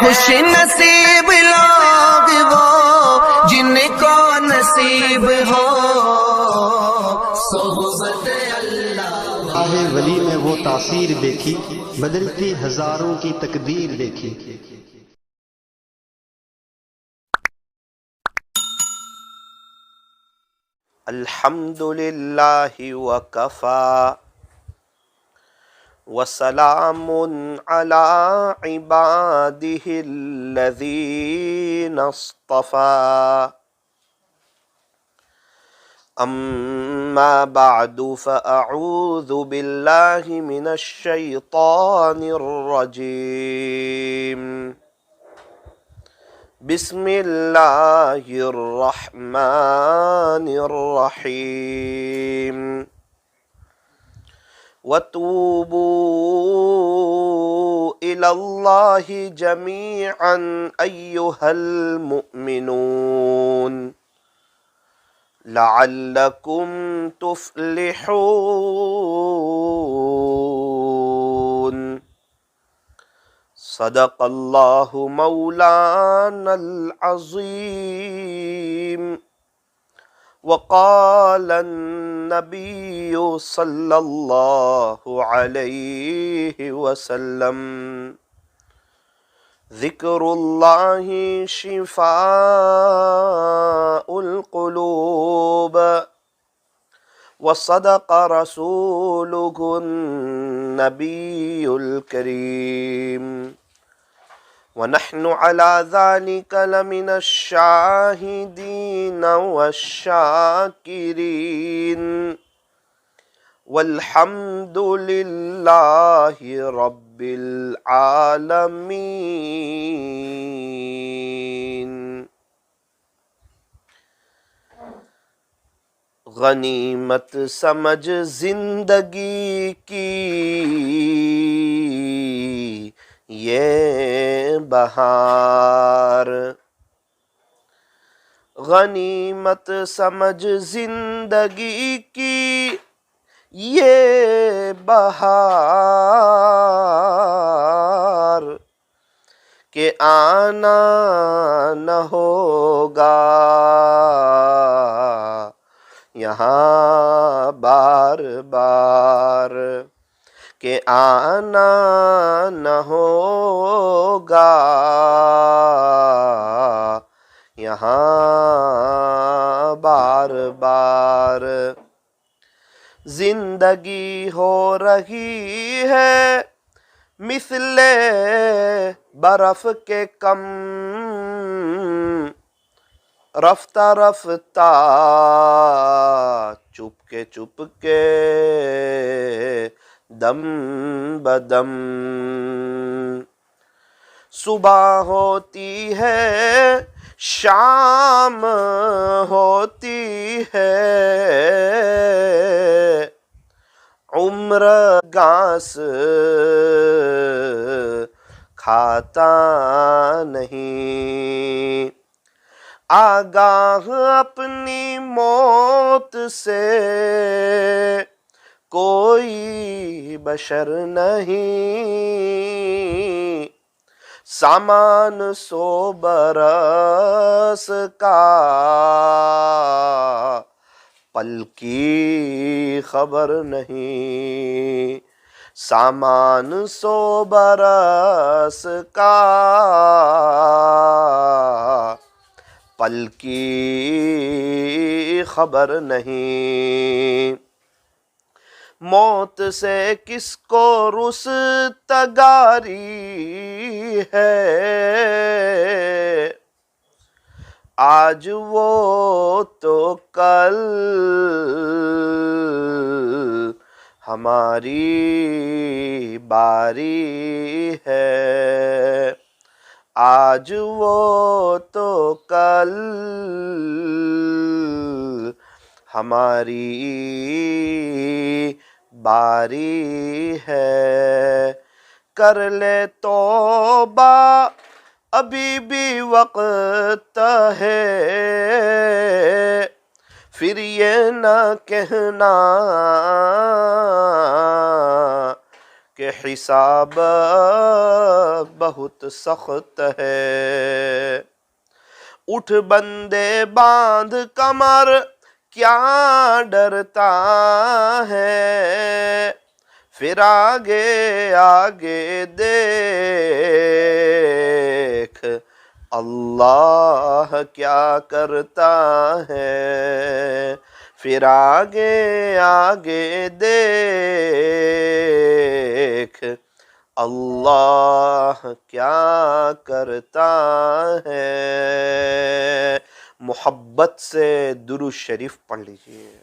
خوش نصیب لوگ وہ جن کو نصیب ہو صحبت اللہ۔ راہ ولی میں وہ تاثیر دیکھی، بدلتی ہزاروں کی تقدیر دیکھی۔ الحمد للہ وکفی وسلام علی عبادہ الذین اصطفی، اما بعد فاعوذ باللہ من الشیطان الرجیم، بسم اللہ الرحمن الرحیم، وَتُوبُوا إِلَى اللَّهِ جَمِيعًا أَيُّهَا الْمُؤْمِنُونَ لَعَلَّكُمْ تُفْلِحُونَ۔ صدق اللہ مولانا العظیم، وقال النبی صلی اللہ علیہ وسلم، ذکر اللہ شفاء القلوب، وصدق رسولہ النبی الکریم، ونحن على ذلك لمن الشاهدين والشاكرين، والحمد لله رب العالمين۔ غنیمت سمجھ زندگی کی یہ بہار، غنیمت سمجھ زندگی کی یہ بہار، کہ آنا نہ ہوگا یہاں بار بار، کہ آنا نہ ہوگا یہاں بار بار۔ زندگی ہو رہی ہے مثل برف کے کم، رفتہ رفتہ چپ کے دم بدم، صبح ہوتی ہے شام ہوتی ہے، عمر گھاس کھاتا نہیں، آگاہ اپنی موت سے کوئی بشر نہیں، سامان 100 برس کا پل کی خبر نہیں، سامان 100 برس کا پل کی خبر نہیں، موت سے کس کو رستگاری ہے، آج وہ تو کل ہماری باری ہے، آج وہ تو کل ہماری باری ہے، کر لے توبہ ابھی بھی وقت ہے، پھر یہ نہ کہنا کہ حساب بہت سخت ہے، اٹھ بندے باندھ کمر کیا ڈرتا ہے، پھر آگے آگے دیکھ اللہ کیا کرتا ہے، پھر آگے آگے دیکھ اللہ کیا کرتا ہے۔ محبت سے درود شریف پڑھ لیجئے۔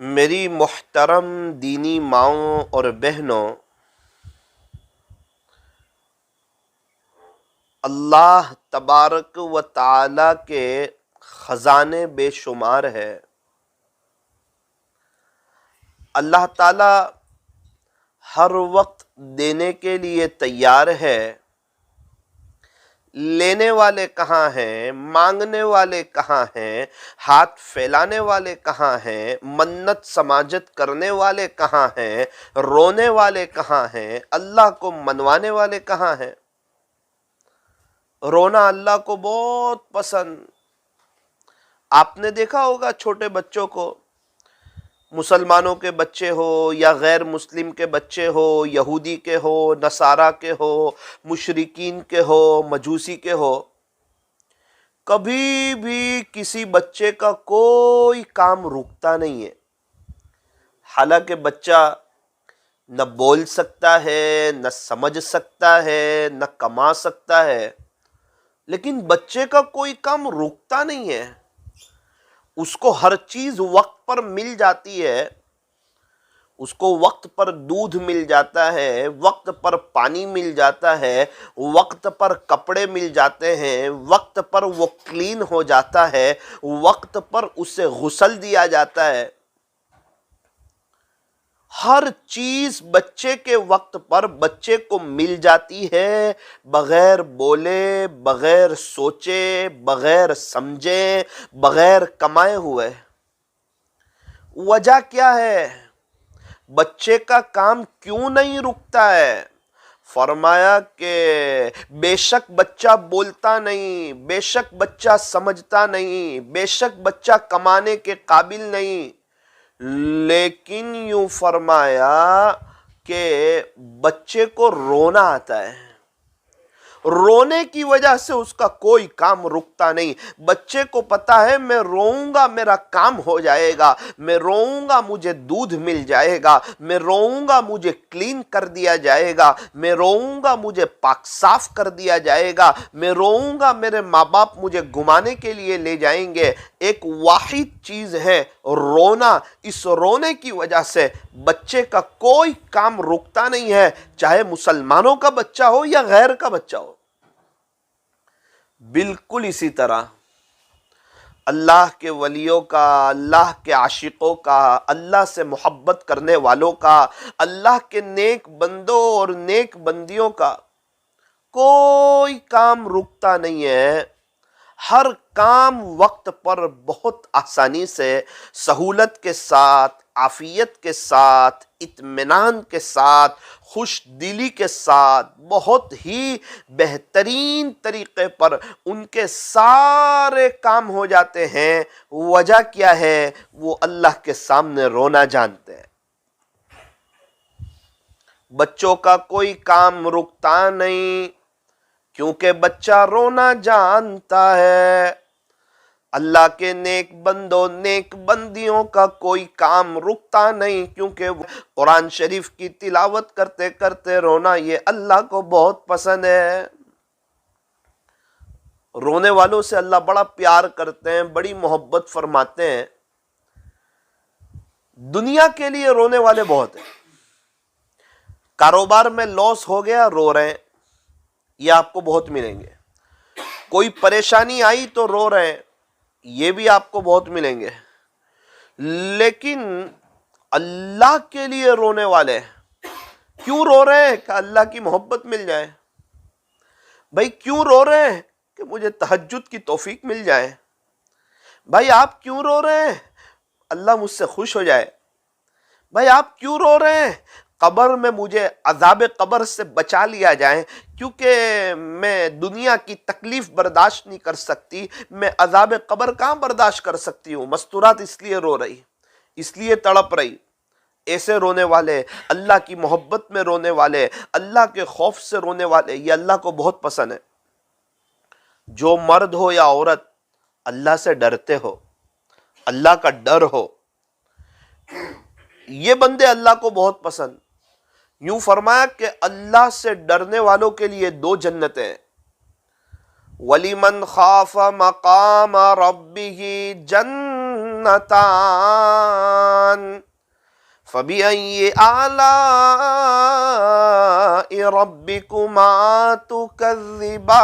میری محترم دینی ماؤں اور بہنوں، اللہ تبارک و تعالی کے خزانے بے شمار ہے۔ اللہ تعالی ہر وقت دینے کے لیے تیار ہے، لینے والے کہاں ہیں، مانگنے والے کہاں ہیں، ہاتھ پھیلانے والے کہاں ہیں، منت سماجت کرنے والے کہاں ہیں، رونے والے کہاں ہیں، اللہ کو منوانے والے کہاں ہیں۔ رونا اللہ کو بہت پسند۔ آپ نے دیکھا ہوگا چھوٹے بچوں کو، مسلمانوں کے بچے ہو یا غیر مسلم کے بچے ہو، یہودی کے ہو، نصارہ کے ہو، مشرکین کے ہو، مجوسی کے ہو، کبھی بھی کسی بچے کا کوئی کام رکتا نہیں ہے۔ حالانکہ بچہ نہ بول سکتا ہے، نہ سمجھ سکتا ہے، نہ کما سکتا ہے، لیکن بچے کا کوئی کام رکتا نہیں ہے۔ اس کو ہر چیز وقت پر مل جاتی ہے، اس کو وقت پر دودھ مل جاتا ہے، وقت پر پانی مل جاتا ہے، وقت پر کپڑے مل جاتے ہیں، وقت پر وہ کلین ہو جاتا ہے، وقت پر اسے غسل دیا جاتا ہے۔ ہر چیز بچے کے وقت پر بچے کو مل جاتی ہے، بغیر بولے، بغیر سوچے، بغیر سمجھے، بغیر کمائے ہوئے۔ وجہ کیا ہے؟ بچے کا کام کیوں نہیں رکتا ہے؟ فرمایا کہ بے شک بچہ بولتا نہیں، بے شک بچہ سمجھتا نہیں، بے شک بچہ کمانے کے قابل نہیں، لیکن یوں فرمایا کہ بچے کو رونا آتا ہے، رونے کی وجہ سے اس کا کوئی کام رکتا نہیں۔ بچے کو پتا ہے میں روؤں گا میرا کام ہو جائے گا، میں روؤں گا مجھے دودھ مل جائے گا، میں روؤں گا مجھے کلین کر دیا جائے گا، میں روؤں گا مجھے پاک صاف کر دیا جائے گا، میں روؤں گا میرے ماں باپ مجھے گھمانے کے لیے لے جائیں گے۔ ایک واحد چیز ہے رونا۔ اس رونے کی وجہ سے بچے کا کوئی کام رکتا نہیں ہے، چاہے مسلمانوں کا بچہ ہو یا غیر کا بچہ ہو۔ بالکل اسی طرح اللہ کے ولیوں کا، اللہ کے عاشقوں کا، اللہ سے محبت کرنے والوں کا، اللہ کے نیک بندوں اور نیک بندیوں کا کوئی کام رکتا نہیں ہے۔ ہر کام وقت پر بہت آسانی سے، سہولت کے ساتھ، عافیت کے ساتھ، اطمینان کے ساتھ، خوش دلی کے ساتھ، بہت ہی بہترین طریقے پر ان کے سارے کام ہو جاتے ہیں۔ وجہ کیا ہے؟ وہ اللہ کے سامنے رونا جانتے ہیں۔ بچوں کا کوئی کام رکتا نہیں، کیونکہ بچہ رونا جانتا ہے۔ اللہ کے نیک بندوں، نیک بندیوں کا کوئی کام رکتا نہیں، کیونکہ قرآن شریف کی تلاوت کرتے کرتے رونا یہ اللہ کو بہت پسند ہے۔ رونے والوں سے اللہ بڑا پیار کرتے ہیں، بڑی محبت فرماتے ہیں۔ دنیا کے لیے رونے والے بہت ہیں۔ کاروبار میں لاس ہو گیا، رو رہے ہیں، یہ آپ کو بہت ملیں گے۔ کوئی پریشانی آئی تو رو رہے ہیں، یہ بھی آپ کو بہت ملیں گے۔ لیکن اللہ کے لیے رونے والے کیوں رو رہے ہیں؟ کہ اللہ کی محبت مل جائے. بھائی کیوں رو رہے ہیں؟ کہ مجھے تہجد کی توفیق مل جائے. بھائی آپ کیوں رو رہے ہیں؟ اللہ مجھ سے خوش ہو جائے. بھائی آپ کیوں رو رہے ہیں؟ قبر میں مجھے عذاب قبر سے بچا لیا جائے، کیونکہ میں دنیا کی تکلیف برداشت نہیں کر سکتی، میں عذاب قبر کہاں برداشت کر سکتی ہوں. مستورات اس لیے رو رہی، اس لیے تڑپ رہی. ایسے رونے والے، اللہ کی محبت میں رونے والے، اللہ کے خوف سے رونے والے، یہ اللہ کو بہت پسند ہے. جو مرد ہو یا عورت اللہ سے ڈرتے ہو، اللہ کا ڈر ہو، یہ بندے اللہ کو بہت پسند. یوں فرمایا کہ اللہ سے ڈرنے والوں کے لیے 2 جنتیں. وَلِمَنْ خَافَ مَقَامَ رَبِّهِ جَنَّتَانِ فَبِأَيِّ آلَاءِ رَبِّكُمَا تُكَذِّبَانِ.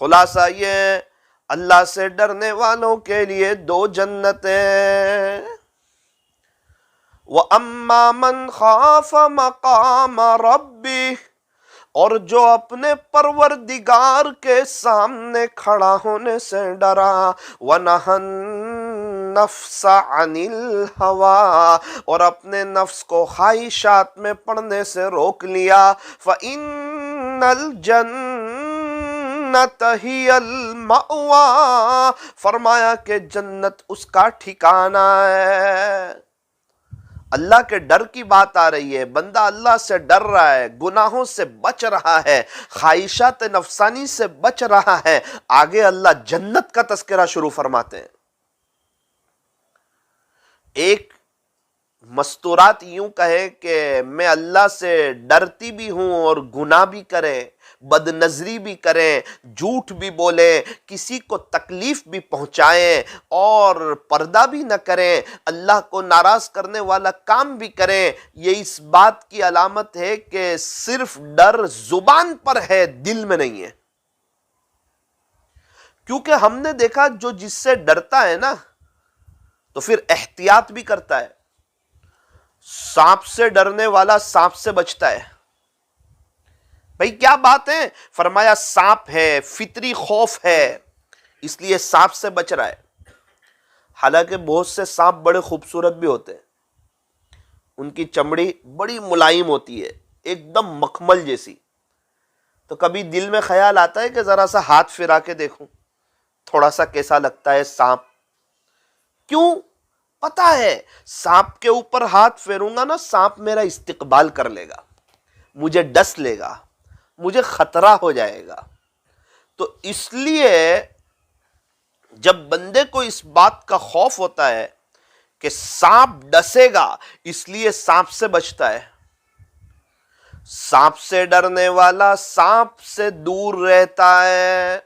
خلاصہ یہ اللہ سے ڈرنے والوں کے لیے 2 جنتیں. وَأَمَّا مَنْ خَافَ مَقَامَ رَبِّهِ، اور جو اپنے پروردگار کے سامنے کھڑا ہونے سے ڈرا. وَنَهَى النَّفْسَ عَنِ الْهَوَىٰ، اور اپنے نفس کو خواہشات میں پڑنے سے روک لیا. فَإِنَّ الْجَنَّةَ هِيَ الْمَأْوَىٰ، فرمایا کہ جنت اس کا ٹھکانہ ہے. اللہ کے ڈر کی بات آ رہی ہے. بندہ اللہ سے ڈر رہا ہے، گناہوں سے بچ رہا ہے، خواہشات نفسانی سے بچ رہا ہے. آگے اللہ جنت کا تذکرہ شروع فرماتے ہیں. ایک مستورات یوں کہے کہ میں اللہ سے ڈرتی بھی ہوں اور گناہ بھی کرے، بد نظری بھی کریں، جھوٹ بھی بولیں، کسی کو تکلیف بھی پہنچائیں اور پردہ بھی نہ کریں، اللہ کو ناراض کرنے والا کام بھی کریں. یہ اس بات کی علامت ہے کہ صرف ڈر زبان پر ہے، دل میں نہیں ہے. کیونکہ ہم نے دیکھا جو جس سے ڈرتا ہے نا تو پھر احتیاط بھی کرتا ہے. سانپ سے ڈرنے والا سانپ سے بچتا ہے. بھئی کیا بات ہے؟ فرمایا سانپ ہے، فطری خوف ہے، اس لیے سانپ سے بچ رہا ہے. حالانکہ بہت سے سانپ بڑے خوبصورت بھی ہوتے ہیں، ان کی چمڑی بڑی ملائم ہوتی ہے، ایک دم مخمل جیسی. تو کبھی دل میں خیال آتا ہے کہ ذرا سا ہاتھ پھرا کے دیکھوں تھوڑا سا کیسا لگتا ہے سانپ. کیوں؟ پتا ہے سانپ کے اوپر ہاتھ پھیروں گا نا، سانپ میرا استقبال کر لے گا، مجھے ڈس لے گا، مجھے خطرہ ہو جائے گا. تو اس لیے جب بندے کو اس بات کا خوف ہوتا ہے کہ سانپ ڈسے گا، اس لیے سانپ سے بچتا ہے. سانپ سے ڈرنے والا سانپ سے دور رہتا ہے،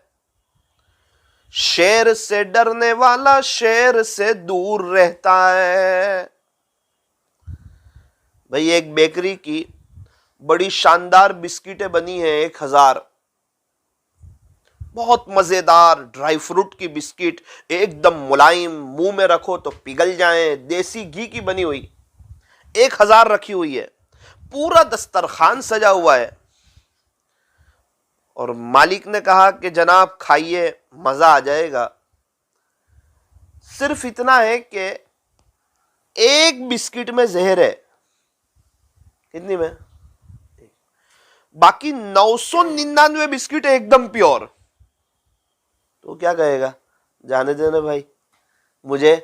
شیر سے ڈرنے والا شیر سے دور رہتا ہے. بھئی ایک بیکری کی بڑی شاندار بسکٹیں بنی ہیں 1000، بہت مزیدار ڈرائی فروٹ کی بسکٹ، ایک دم ملائم، منہ میں رکھو تو پگھل جائیں، دیسی گھی کی بنی ہوئی. 1000 رکھی ہوئی ہے، پورا دسترخوان سجا ہوا ہے. اور مالک نے کہا کہ جناب کھائیے، مزہ آ جائے گا. صرف اتنا ہے کہ ایک بسکٹ میں زہر ہے. کتنی میں؟ باقی 999 بسکٹ ایک دم پیور. تو کیا کہے گا؟ جانے دینا بھائی، مجھے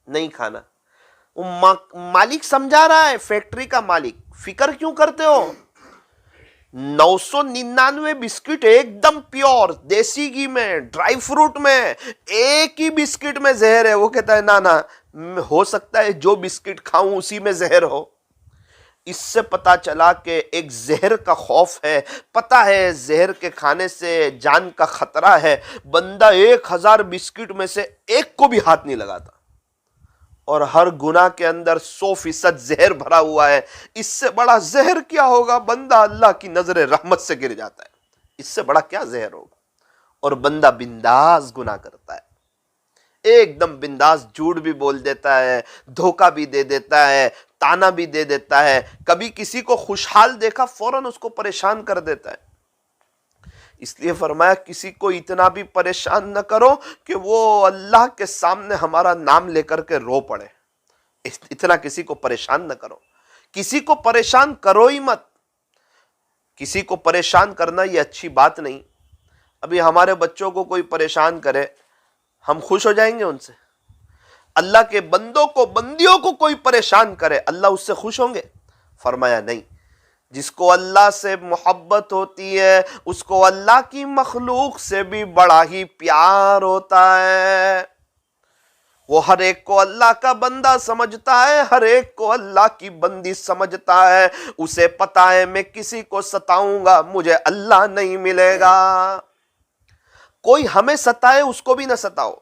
نہیں کھانا. مالک سمجھا رہا ہے، فیکٹری کا مالک، فکر کیوں کرتے ہو؟ 999 بسکٹ ایک دم پیور، دیسی گھی میں، ڈرائی فروٹ میں، ایک ہی بسکٹ میں زہر ہے. وہ کہتا ہے نا ہو سکتا ہے جو بسکٹ کھاؤں اسی میں زہر ہو. اس سے پتا چلا کہ ایک زہر کا خوف ہے، پتا ہے زہر کے کھانے سے جان کا خطرہ ہے. بندہ 1000 بسکٹ میں سے ایک کو بھی ہاتھ نہیں لگاتا، اور ہر گناہ کے اندر 100% زہر بھرا ہوا ہے. اس سے بڑا زہر کیا ہوگا؟ بندہ اللہ کی نظر رحمت سے گر جاتا ہے. اس سے بڑا کیا زہر ہوگا؟ اور بندہ بنداز گناہ کرتا ہے. ایک دم بنداس جھوٹ بھی بول دیتا ہے، دھوکہ بھی دے دیتا ہے، تانا بھی دے دیتا ہے، کبھی کسی کو خوشحال دیکھا فوراً اس کو پریشان کر دیتا ہے۔ اس لیے فرمایا کسی کو اتنا بھی پریشان نہ کرو کہ وہ اللہ کے سامنے ہمارا نام لے کر کے رو پڑے، اتنا کسی کو پریشان نہ کرو، کسی کو پریشان کرو ہی مت۔ کسی کو پریشان کرنا یہ اچھی بات نہیں۔ ابھی ہمارے بچوں کو کوئی پریشان کرے، ہم خوش ہو جائیں گے ان سے؟ اللہ کے بندوں کو، بندیوں کو کوئی پریشان کرے، اللہ اس سے خوش ہوں گے؟ فرمایا نہیں، جس کو اللہ سے محبت ہوتی ہے اس کو اللہ کی مخلوق سے بھی بڑا ہی پیار ہوتا ہے۔ وہ ہر ایک کو اللہ کا بندہ سمجھتا ہے، ہر ایک کو اللہ کی بندی سمجھتا ہے۔ اسے پتا ہے میں کسی کو ستاؤں گا مجھے اللہ نہیں ملے گا۔ کوئی ہمیں ستائے اس کو بھی نہ ستاؤ،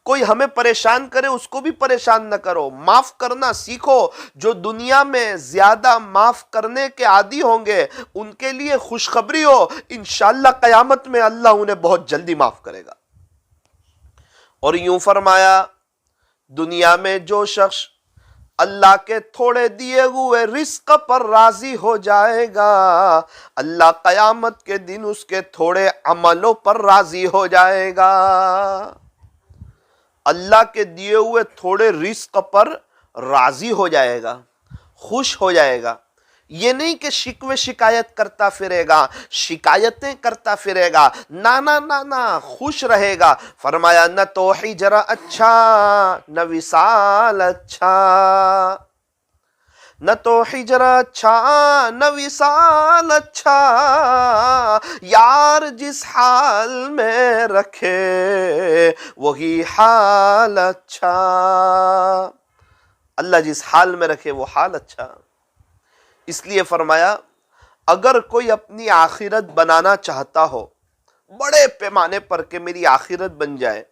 کوئی ہمیں پریشان کرے اس کو بھی پریشان نہ کرو۔ معاف کرنا سیکھو۔ جو دنیا میں زیادہ معاف کرنے کے عادی ہوں گے ان کے لیے خوشخبری ہو، انشاءاللہ قیامت میں اللہ انہیں بہت جلدی معاف کرے گا۔ اور یوں فرمایا دنیا میں جو شخص اللہ کے تھوڑے دیے ہوئے رزق پر راضی ہو جائے گا، اللہ قیامت کے دن اس کے تھوڑے عملوں پر راضی ہو جائے گا۔ اللہ کے دیے ہوئے تھوڑے رزق پر راضی ہو جائے گا، خوش ہو جائے گا۔ یہ نہیں کہ شکوے شکایت کرتا پھرے گا، شکایتیں کرتا پھرے گا، نہ خوش رہے گا۔ فرمایا نہ تو ہجر اچھا نہ وصال اچھا، نہ تو ہجر اچھا نہ وصال اچھا، یار جس حال میں رکھے وہی حال اچھا۔ اللہ جس حال میں رکھے وہ حال اچھا۔ اس لیے فرمایا اگر کوئی اپنی آخرت بنانا چاہتا ہو بڑے پیمانے پر کہ میری آخرت بن جائے،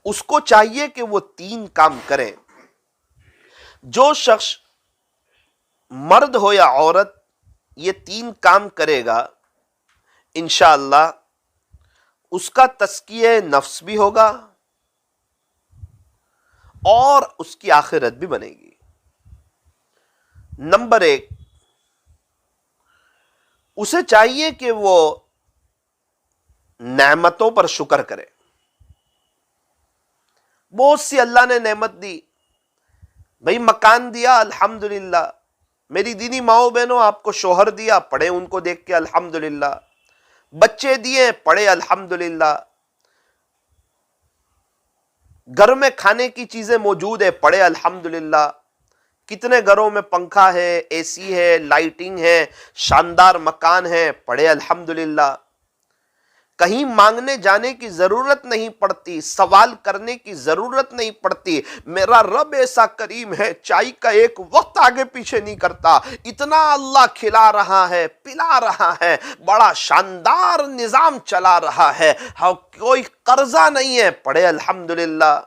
اس کو چاہیے کہ وہ 3 کام کرے۔ جو شخص مرد ہو یا عورت یہ 3 کام کرے گا انشاءاللہ اس کا تزکیہ نفس بھی ہوگا اور اس کی آخرت بھی بنے گی۔ نمبر 1، اسے چاہیے کہ وہ نعمتوں پر شکر کرے۔ بہت سی اللہ نے نعمت دی، بھئی مکان دیا الحمدللہ، میری دینی ماؤں بہنوں آپ کو شوہر دیا، پڑھے ان کو دیکھ کے الحمدللہ، بچے دیے پڑھے الحمدللہ، گھر میں کھانے کی چیزیں موجود ہے پڑھے الحمدللہ، کتنے گھروں میں پنکھا ہے، اے سی ہے، لائٹنگ ہے، شاندار مکان ہے، پڑھے الحمدللہ۔ کہیں مانگنے جانے کی ضرورت نہیں پڑتی، سوال کرنے کی ضرورت نہیں پڑتی۔ میرا رب ایسا کریم ہے، چائے کا ایک وقت آگے پیچھے نہیں کرتا، اتنا اللہ کھلا رہا ہے، پلا رہا ہے، بڑا شاندار نظام چلا رہا ہے۔ کوئی قرضہ نہیں ہے، پڑھے الحمدللہ،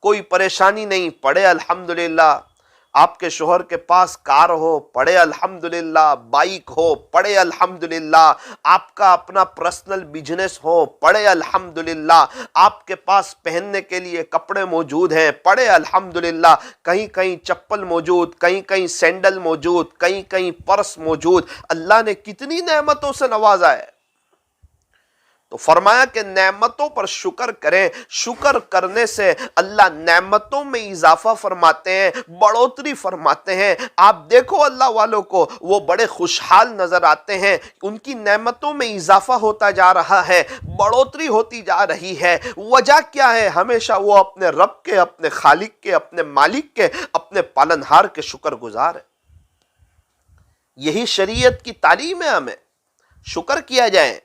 کوئی پریشانی نہیں، پڑھے الحمدللہ۔ آپ کے شوہر کے پاس کار ہو پڑھے الحمدللہ، بائک ہو پڑھے الحمدللہ، آپ کا اپنا پرسنل بزنس ہو پڑھے الحمدللہ، آپ کے پاس پہننے کے لیے کپڑے موجود ہیں پڑھے الحمدللہ، کہیں کہیں چپل موجود، کہیں کہیں سینڈل موجود، کہیں کہیں پرس موجود، اللہ نے کتنی نعمتوں سے نوازا ہے۔ تو فرمایا کہ نعمتوں پر شکر کریں، شکر کرنے سے اللہ نعمتوں میں اضافہ فرماتے ہیں، بڑھوتری فرماتے ہیں۔ آپ دیکھو اللہ والوں کو، وہ بڑے خوشحال نظر آتے ہیں، ان کی نعمتوں میں اضافہ ہوتا جا رہا ہے، بڑھوتری ہوتی جا رہی ہے۔ وجہ کیا ہے؟ ہمیشہ وہ اپنے رب کے، اپنے خالق کے، اپنے مالک کے، اپنے پالنہار کے شکر گزار ہے۔ یہی شریعت کی تعلیم ہے، ہمیں شکر کیا جائے۔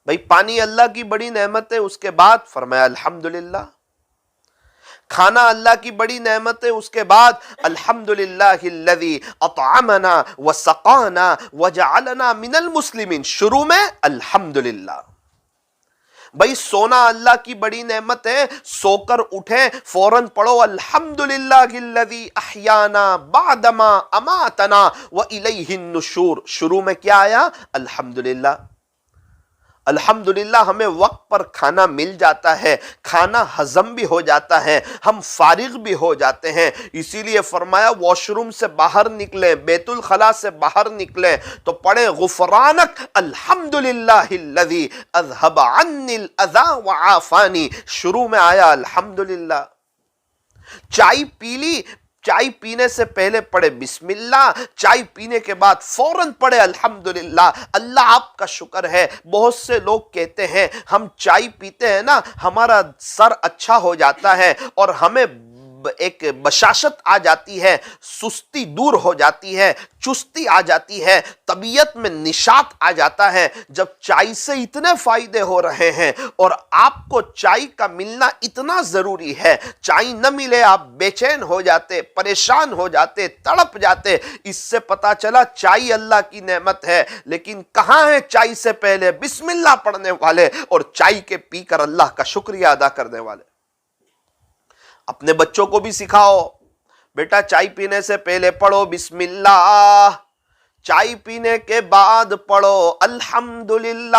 بھئی پانی اللہ کی بڑی نعمت ہے، اس کے بعد فرمایا الحمدللہ۔ کھانا اللہ کی بڑی نعمت ہے، اس کے بعد الحمدللہ الذی اطعمنا وسقانا وجعلنا من المسلمین، شروع میں الحمدللہ۔ بھئی سونا اللہ کی بڑی نعمت ہے، سو کر اٹھیں فوراً پڑھو الحمدللہ الذی احیانا بعدما اماتنا والیہ النشور، شروع میں کیا آیا؟ الحمدللہ۔ الحمدللہ ہمیں وقت پر کھانا مل جاتا ہے، کھانا ہضم بھی ہو جاتا ہے، ہم فارغ بھی ہو جاتے ہیں۔ اسی لیے فرمایا واش روم سے باہر نکلیں، بیت الخلاء سے باہر نکلیں تو پڑھیں غفرانک الحمدللہ الذی اذھب عنی الاذی وعافانی۔ شروع میں آیا الحمدللہ۔ چائے پی لی، چائے پینے سے پہلے پڑھے بسم اللہ، چائے پینے کے بعد فوراً پڑھے الحمدللہ۔ اللہ آپ کا شکر ہے۔ بہت سے لوگ کہتے ہیں ہم چائے پیتے ہیں نا ہمارا سر اچھا ہو جاتا ہے اور ہمیں ایک بشاشت آ جاتی ہے، سستی دور ہو جاتی ہے، چستی آ جاتی ہے، طبیعت میں نشاط آ جاتا ہے۔ جب چائے سے اتنے فائدے ہو رہے ہیں اور آپ کو چائے کا ملنا اتنا ضروری ہے، چائے نہ ملے آپ بے چین ہو جاتے، پریشان ہو جاتے، تڑپ جاتے۔ اس سے پتا چلا چائے اللہ کی نعمت ہے، لیکن کہاں ہے چائے سے پہلے بسم اللہ پڑھنے والے اور چائے کے پی کر اللہ کا شکریہ ادا کرنے والے؟ اپنے بچوں کو بھی سکھاؤ، بیٹا چائے پینے سے پہلے پڑھو بسم اللہ، چائے پینے کے بعد پڑھو الحمدللہ،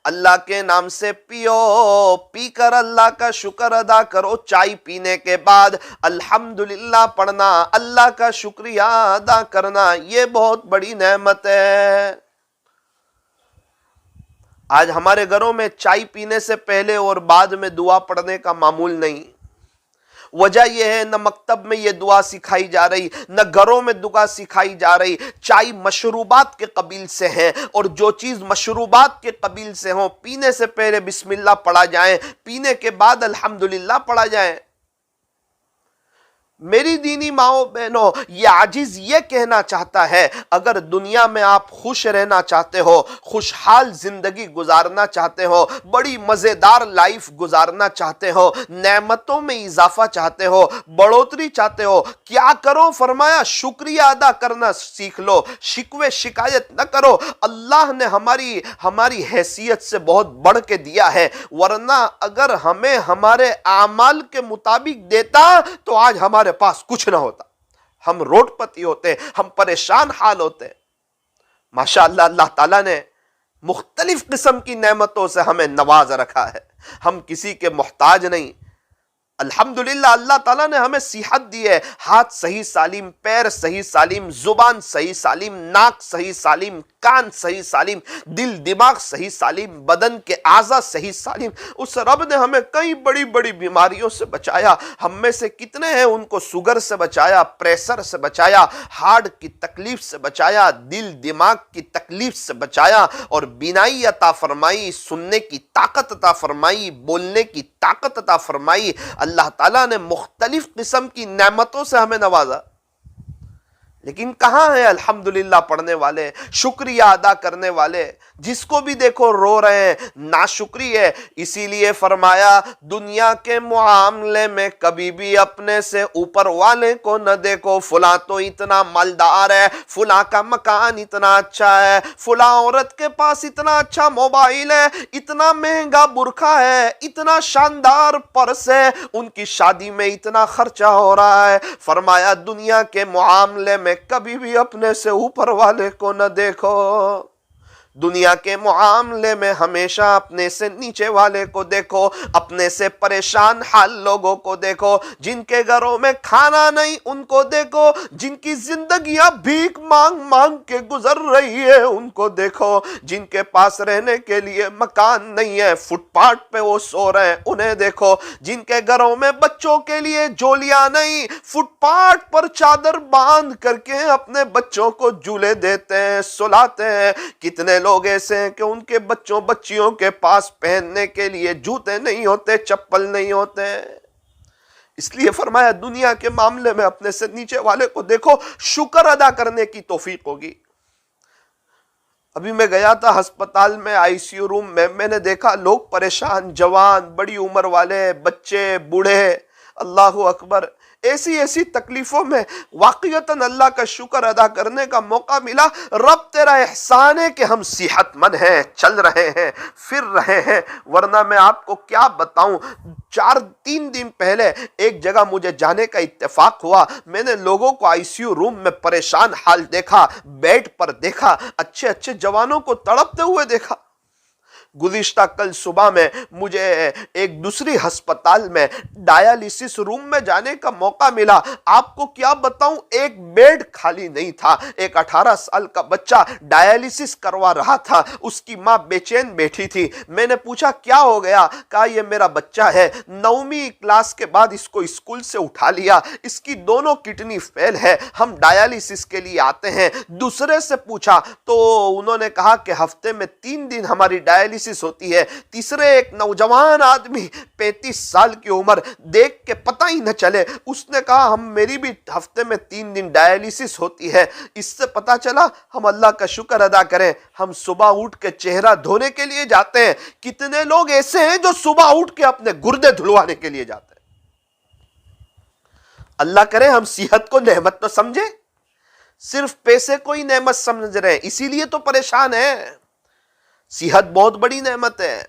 اللہ کے نام سے پیو، پی کر اللہ کا شکر ادا کرو۔ چائے پینے کے بعد الحمدللہ پڑھنا، اللہ کا شکریہ ادا کرنا، یہ بہت بڑی نعمت ہے۔ آج ہمارے گھروں میں چائے پینے سے پہلے اور بعد میں دعا پڑھنے کا معمول نہیں۔ وجہ یہ ہے نہ مکتب میں یہ دعا سکھائی جا رہی، نہ گھروں میں دعا سکھائی جا رہی۔ چائے مشروبات کے قبیل سے ہیں اور جو چیز مشروبات کے قبیل سے ہوں پینے سے پہلے بسم اللہ پڑھا جائیں، پینے کے بعد الحمدللہ پڑھا جائیں۔ میری دینی ماؤں بہنوں، یہ عاجز یہ کہنا چاہتا ہے اگر دنیا میں آپ خوش رہنا چاہتے ہو، خوشحال زندگی گزارنا چاہتے ہو، بڑی مزیدار لائف گزارنا چاہتے ہو، نعمتوں میں اضافہ چاہتے ہو، بڑھوتری چاہتے ہو، کیا کرو؟ فرمایا شکریہ ادا کرنا سیکھ لو، شکوے شکایت نہ کرو۔ اللہ نے ہماری حیثیت سے بہت بڑھ کے دیا ہے، ورنہ اگر ہمیں ہمارے اعمال کے مطابق دیتا تو آج ہمارے پاس کچھ نہ ہوتا، ہم روڈ پتی ہوتے، ہم پریشان حال ہوتے۔ ماشاءاللہ اللہ تعالیٰ نے مختلف قسم کی نعمتوں سے ہمیں نواز رکھا ہے، ہم کسی کے محتاج نہیں۔ الحمدللہ اللہ تعالیٰ نے ہمیں صحت دی ہے، ہاتھ صحیح سالم، پیر صحیح سالم، زبان صحیح سالم، ناک صحیح سالم، کان صحیح سالم، دل دماغ صحیح سالم، بدن کے اعضاء صحیح سالم۔ اس رب نے ہمیں کئی بڑی بڑی بیماریوں سے بچایا۔ ہم میں سے کتنے ہیں ان کو شوگر سے بچایا، پریشر سے بچایا، ہارٹ کی تکلیف سے بچایا، دل دماغ کی تکلیف سے بچایا، اور بینائی عطا فرمائی، سننے کی طاقت عطا فرمائی، بولنے کی طاقت عطا فرمائی۔ اللہ تعالیٰ نے مختلف قسم کی نعمتوں سے ہمیں نوازا، لیکن کہاں ہیں الحمدللہ پڑھنے والے، شکریہ ادا کرنے والے؟ جس کو بھی دیکھو رو رہے ہیں، ناشکری ہے۔ اسی لیے فرمایا دنیا کے معاملے میں کبھی بھی اپنے سے اوپر والے کو نہ دیکھو، فلاں تو اتنا مالدار ہے، فلاں کا مکان اتنا اچھا ہے، فلاں عورت کے پاس اتنا اچھا موبائل ہے، اتنا مہنگا برقع ہے، اتنا شاندار پرس ہے، ان کی شادی میں اتنا خرچہ ہو رہا ہے۔ فرمایا دنیا کے معاملے میں کبھی بھی اپنے سے اوپر والے کو نہ دیکھو، دنیا کے معاملے میں ہمیشہ اپنے سے نیچے والے کو دیکھو، اپنے سے پریشان حال لوگوں کو دیکھو، جن کے گھروں میں کھانا نہیں ان کو دیکھو، جن کی زندگیاں بھیک مانگ مانگ کے گزر رہی ہے ان کو دیکھو، جن کے پاس رہنے کے لیے مکان نہیں ہے، فٹ پاتھ پہ وہ سو رہے ہیں انہیں دیکھو، جن کے گھروں میں بچوں کے لیے جولیاں نہیں، فٹ پاتھ پر چادر باندھ کر کے اپنے بچوں کو جھولے دیتے ہیں، سلاتے ہیں۔ کتنے لوگ ایسے ہیں کہ ان کے بچوں بچیوں کے پاس پہننے کے لیے جوتے نہیں ہوتے، چپل نہیں ہوتے۔ اس لیے فرمایا دنیا کے معاملے میں اپنے سے نیچے والے کو دیکھو، شکر ادا کرنے کی توفیق ہوگی۔ ابھی میں گیا تھا ہسپتال میں، آئی سی یو روم میں نے دیکھا لوگ پریشان، جوان، بڑی عمر والے، بچے، بوڑھے، اللہ اکبر۔ ایسی ایسی تکلیفوں میں واقعتاً اللہ کا شکر ادا کرنے کا موقع ملا. رب تیرا احسان ہے کہ ہم صحت مند ہیں, چل رہے ہیں, پھر رہے ہیں, ورنہ میں آپ کو کیا بتاؤں. 3 دن پہلے ایک جگہ مجھے جانے کا اتفاق ہوا. میں نے لوگوں کو آئی سی یو روم میں پریشان حال دیکھا, بیڈ پر دیکھا, اچھے اچھے جوانوں کو تڑپتے ہوئے دیکھا. گزشتہ کل صبح میں مجھے ایک دوسری ہسپتال میں ڈائیلیسس روم میں جانے کا موقع ملا. آپ کو کیا بتاؤں, ایک بیڈ خالی نہیں تھا. ایک 18 سال کا بچہ ڈائیلیسس کروا رہا تھا, اس کی ماں بے چین بیٹھی تھی. میں نے پوچھا کیا ہو گیا؟ کہا یہ میرا بچہ ہے, 9ویں کلاس کے بعد اس کو اسکول سے اٹھا لیا, اس کی دونوں کڈنی فیل ہے, ہم ڈائیلیسس کے لیے آتے ہیں. دوسرے سے پوچھا تو انہوں نے کہا کہ ہفتے میں 3 دن ہماری ڈائیلیسس ہوتی ہے. تیسرے ایک نوجوان آدمی 35 سال کی عمر, دیکھ کے پتہ ہی نہ چلے, اس نے کہا میری بھی ہفتے میں 3 دن ڈائیلیسس ہوتی ہے. اس سے پتہ چلا ہم اللہ کا شکر ادا کریں, ہم صبح اٹھ کے چہرہ دھونے کے لیے جاتے ہیں. کتنے لوگ ایسے ہیں جو صبح اٹھ کے اپنے گردے دھلوانے کے لیے جاتے ہیں. اللہ کرے ہم صحت کو نعمت تو سمجھے, صرف پیسے کو ہی نعمت سمجھ رہے ہیں, اسی لیے تو پریشان ہیں. صحت بہت بڑی نعمت ہے,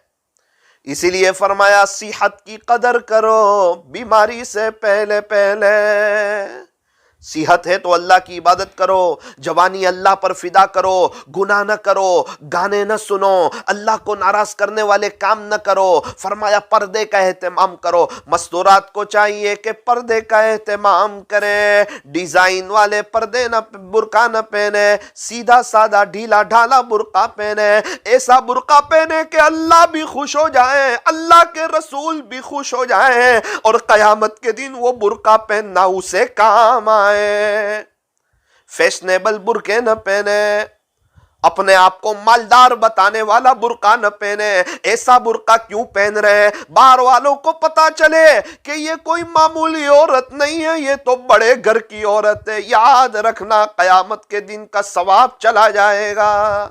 اسی لیے فرمایا صحت کی قدر کرو بیماری سے پہلے پہلے. صحت ہے تو اللہ کی عبادت کرو, جوانی اللہ پر فدا کرو, گناہ نہ کرو, گانے نہ سنو, اللہ کو ناراض کرنے والے کام نہ کرو. فرمایا پردے کا اہتمام کرو. مستورات کو چاہیے کہ پردے کا اہتمام کریں, ڈیزائن والے پردے نہ, برقع نہ پہنے, سیدھا سادہ ڈھیلا ڈھالا برقع پہنے. ایسا برقع پہنے کہ اللہ بھی خوش ہو جائیں, اللہ کے رسول بھی خوش ہو جائیں, اور قیامت کے دن وہ برقع پہننا اسے کام آئے. فیشنیبل برقعے نہ پہنے, اپنے آپ کو مالدار بتانے والا برقع نہ پہنے. ایسا برقع کیوں پہن رہے, باہر والوں کو پتا چلے کہ یہ کوئی معمولی عورت نہیں ہے, یہ تو بڑے گھر کی عورت ہے. یاد رکھنا قیامت کے دن کا ثواب چلا جائے گا.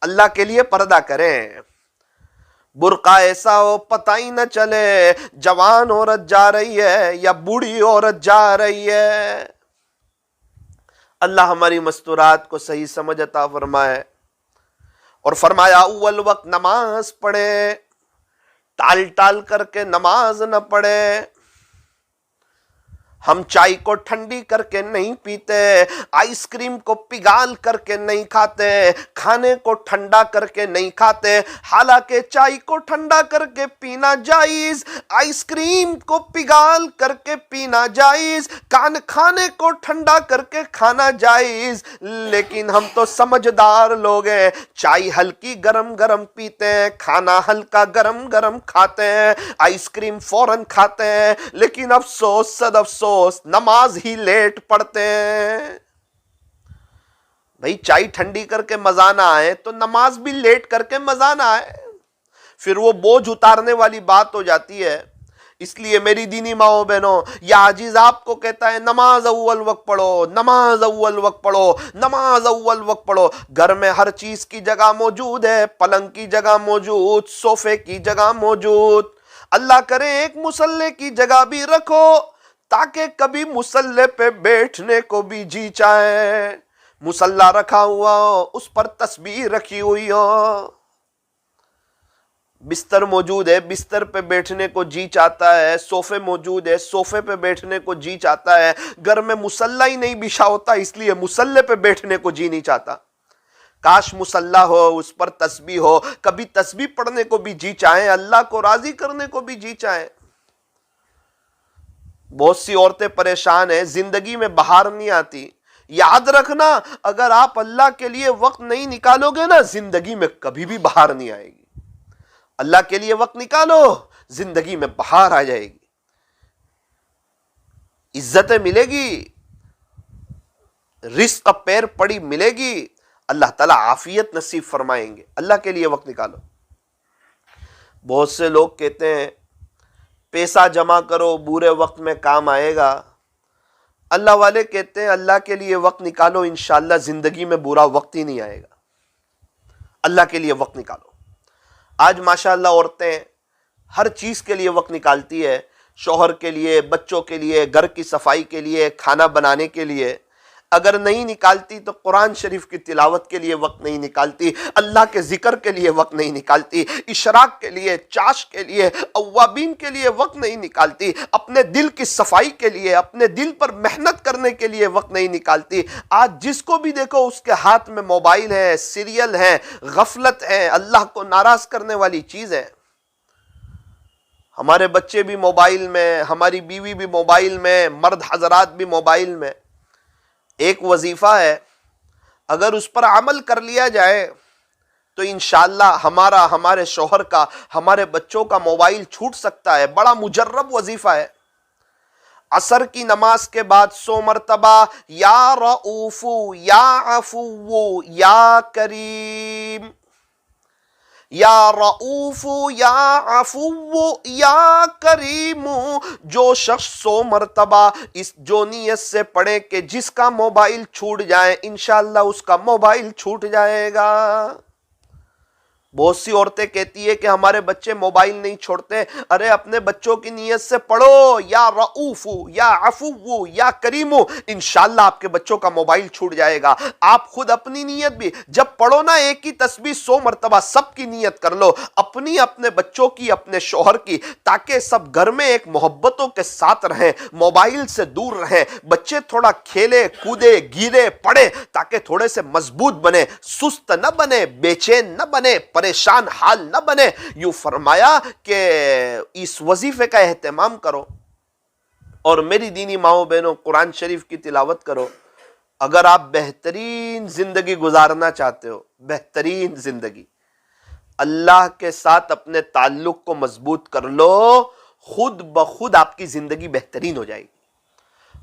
اللہ کے لیے پردہ کریں. برقع ایسا ہو پتہ ہی نہ چلے جوان عورت جا رہی ہے یا بوڑھی عورت جا رہی ہے. اللہ ہماری مستورات کو صحیح سمجھ عطا فرمائے. اور فرمایا اول وقت نماز پڑھے, ٹال ٹال کر کے نماز نہ پڑھے. ہم چائے کو ٹھنڈی کر کے نہیں پیتے, آئس کریم کو پگھال کر کے نہیں کھاتے, کھانے کو ٹھنڈا کر کے نہیں کھاتے. حالانکہ چائے کو ٹھنڈا کر کے پینا جائز, آئس کریم کو پگھال کر کے پینا جائز, کھانے کو ٹھنڈا کر کے کھانا جائز. لیکن ہم تو سمجھدار لوگ ہیں, چائے ہلکی گرم گرم پیتے ہیں, کھانا ہلکا گرم گرم کھاتے ہیں, آئس کریم فوراً کھاتے ہیں. لیکن افسوس صد افسوس نماز ہی لیٹ پڑھتے ہیں. بھئی چائے ٹھنڈی کر کے مزہ نہ آئے تو نماز بھی لیٹ کر کے مزہ نہ آئے, پھر وہ بوجھ اتارنے والی بات ہو جاتی ہے. اس لیے میری دینی ماؤں بہنوں, یا عاجز آپ کو کہتا ہے نماز اول وقت پڑھو, نماز اول وقت پڑھو, نماز اول وقت پڑھو. گھر میں ہر چیز کی جگہ موجود ہے, پلنگ کی جگہ موجود, صوفے کی جگہ موجود. اللہ کرے ایک مصلے کی جگہ بھی رکھو تاکہ کبھی مصلے پہ بیٹھنے کو بھی جی چاہے. مصلا رکھا ہوا ہو, اس پر تسبیح رکھی ہوئی ہو, بستر موجود ہے, بستر پہ بیٹھنے کو جی چاہتا ہے, صوفے موجود ہے, صوفے پہ بیٹھنے کو جی چاہتا ہے. گھر میں مصلا ہی نہیں بچھا ہوتا, اس لیے مصلے پہ بیٹھنے کو جی نہیں چاہتا. کاش مصلا ہو, اس پر تسبیح ہو, کبھی تسبیح پڑھنے کو بھی جی چاہیں, اللہ کو راضی کرنے کو بھی جی چاہیں. بہت سی عورتیں پریشان ہیں, زندگی میں بہار نہیں آتی. یاد رکھنا اگر آپ اللہ کے لیے وقت نہیں نکالو گے نا, زندگی میں کبھی بھی بہار نہیں آئے گی. اللہ کے لیے وقت نکالو, زندگی میں بہار آ جائے گی, عزتیں ملے گی, رزق پیر پڑی ملے گی, اللہ تعالیٰ عافیت نصیب فرمائیں گے. اللہ کے لیے وقت نکالو. بہت سے لوگ کہتے ہیں پیسہ جمع کرو برے وقت میں کام آئے گا. اللہ والے کہتے ہیں اللہ کے لیے وقت نکالو, انشاءاللہ زندگی میں برا وقت ہی نہیں آئے گا. اللہ کے لیے وقت نکالو. آج ماشاءاللہ عورتیں ہر چیز کے لیے وقت نکالتی ہے. شوہر کے لیے، بچوں کے لیے، گھر کی صفائی کے لیے، کھانا بنانے کے لیے، اگر نہیں نکالتی تو قرآن شریف کی تلاوت کے لیے وقت نہیں نکالتی، اللہ کے ذکر کے لیے وقت نہیں نکالتی، اشراق کے لیے، چاش کے لیے، اوابین کے لیے وقت نہیں نکالتی، اپنے دل کی صفائی کے لیے، اپنے دل پر محنت کرنے کے لیے وقت نہیں نکالتی۔ آج جس کو بھی دیکھو اس کے ہاتھ میں موبائل ہے، سیریل ہے، غفلت ہے، اللہ کو ناراض کرنے والی چیز ہے۔ ہمارے بچے بھی موبائل میں، ہماری بیوی بھی موبائل میں، مرد حضرات بھی موبائل میں۔ ایک وظیفہ ہے، اگر اس پر عمل کر لیا جائے تو انشاءاللہ ہمارا، ہمارے شوہر کا، ہمارے بچوں کا موبائل چھوٹ سکتا ہے۔ بڑا مجرب وظیفہ ہے۔ عصر کی نماز کے بعد 100 مرتبہ یا رؤوف یا عفو یا کریم، یا رؤوف یا عفو یا کریم، جو شخص 100 مرتبہ اس جو نیت سے پڑھے کہ جس کا موبائل چھوٹ جائے انشاءاللہ اس کا موبائل چھوٹ جائے گا۔ بہت سی عورتیں کہتی ہے کہ ہمارے بچے موبائل نہیں چھوڑتے۔ ارے اپنے بچوں کی نیت سے پڑھو، یا رؤوف یا عفو یا کریم، انشاءاللہ آپ کے بچوں کا موبائل چھوٹ جائے گا۔ آپ خود اپنی نیت بھی جب پڑھو نا، ایک ہی تسبیح 100 مرتبہ سب کی نیت کر لو، اپنی، اپنے بچوں کی، اپنے شوہر کی، تاکہ سب گھر میں ایک محبتوں کے ساتھ رہیں، موبائل سے دور رہیں، بچے تھوڑا کھیلے کودے گرے پڑے تاکہ تھوڑے سے مضبوط بنے، سست نہ بنے، بے چین نہ بنے، پریشان حال نہ بنے۔ یوں فرمایا کہ اس وظیفے کا اہتمام کرو۔ اور میری دینی ماؤں بہنوں، قرآن شریف کی تلاوت کرو۔ اگر آپ بہترین زندگی گزارنا چاہتے ہو، بہترین زندگی، اللہ کے ساتھ اپنے تعلق کو مضبوط کر لو، خود بخود آپ کی زندگی بہترین ہو جائے گی۔